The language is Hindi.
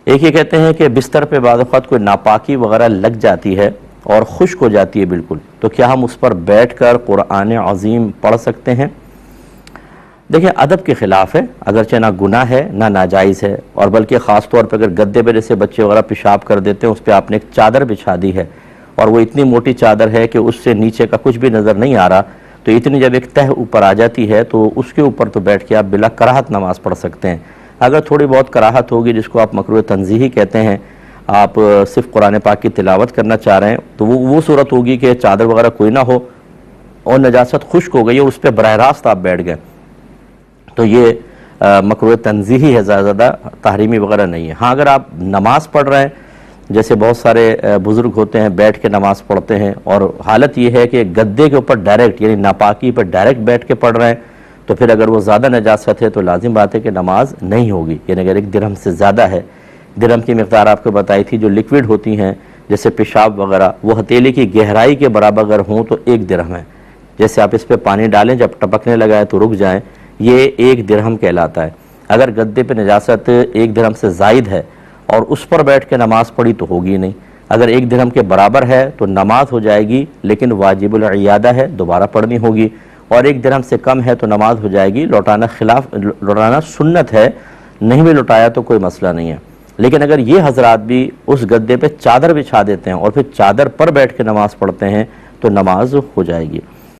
एक ये कहते हैं कि बिस्तर पे बाद वक़्त कोई नापाकी वगैरह लग जाती है और खुश्क हो जाती है बिल्कुल, तो क्या हम उस पर बैठकर कुरान अज़ीम पढ़ सकते हैं? देखिए, अदब के ख़िलाफ़ है, अगरचे ना गुनाह है ना नाजायज़ है, और बल्कि ख़ास तौर पर अगर गद्दे पे जैसे बच्चे वगैरह पेशाब कर देते हैं, उस पर आपने एक चादर बिछा दी है और वो इतनी मोटी चादर है कि उससे नीचे का कुछ भी नज़र नहीं आ रहा, तो इतनी जब एक तह ऊपर आ जाती है तो उसके ऊपर तो बैठ के आप बिला कराहत नमाज़ पढ़ सकते हैं। अगर थोड़ी बहुत कराहत होगी, जिसको आप मकरूह तंज़ीही कहते हैं, आप सिर्फ कुरान पाक की तिलावत करना चाह रहे हैं, तो वो सूरत होगी कि चादर वगैरह कोई ना हो और नजासत खुश्क हो गई और उस पर बरह रास्त आप बैठ गए, तो ये मकरूह तंज़ीही है, ज़्यादा तहरीमी वगैरह नहीं है। हाँ, अगर आप नमाज़ पढ़ रहे हैं, जैसे बहुत सारे बुज़ुर्ग होते हैं बैठ के नमाज़ पढ़ते हैं और हालत ये है कि गद्दे के ऊपर डायरेक्ट यानी नापाकी पर डायरेक्ट बैठ के पढ़ रहे हैं, तो फिर अगर वो ज़्यादा नजासत है तो लाजिम बात है कि नमाज नहीं होगी। यानी अगर 1 दिरहम से ज़्यादा है, दिरहम की मिक़दार आपको बताई थी, जो लिक्विड होती हैं जैसे पेशाब वगैरह, वो हथेली की गहराई के बराबर अगर हों तो 1 दिरहम है। जैसे आप इस पर पानी डालें, जब टपकने लगाए तो रुक जाएँ, ये 1 दिरहम कहलाता है। अगर गद्दे पे नजासत 1 दिरहम से ज़ायद है और उस पर बैठ के नमाज़ पढ़ी तो होगी नहीं। अगर 1 दिरहम के बराबर है तो नमाज हो जाएगी, लेकिन वाजिबुल इयादा है, दोबारा पढ़नी होगी, और 1 दिरहम से कम है तो नमाज हो जाएगी, लौटाना सुन्नत है, नहीं भी लौटाया तो कोई मसला नहीं है। लेकिन अगर ये हजरात भी उस गद्दे पे चादर बिछा देते हैं और फिर चादर पर बैठ के नमाज़ पढ़ते हैं तो नमाज हो जाएगी।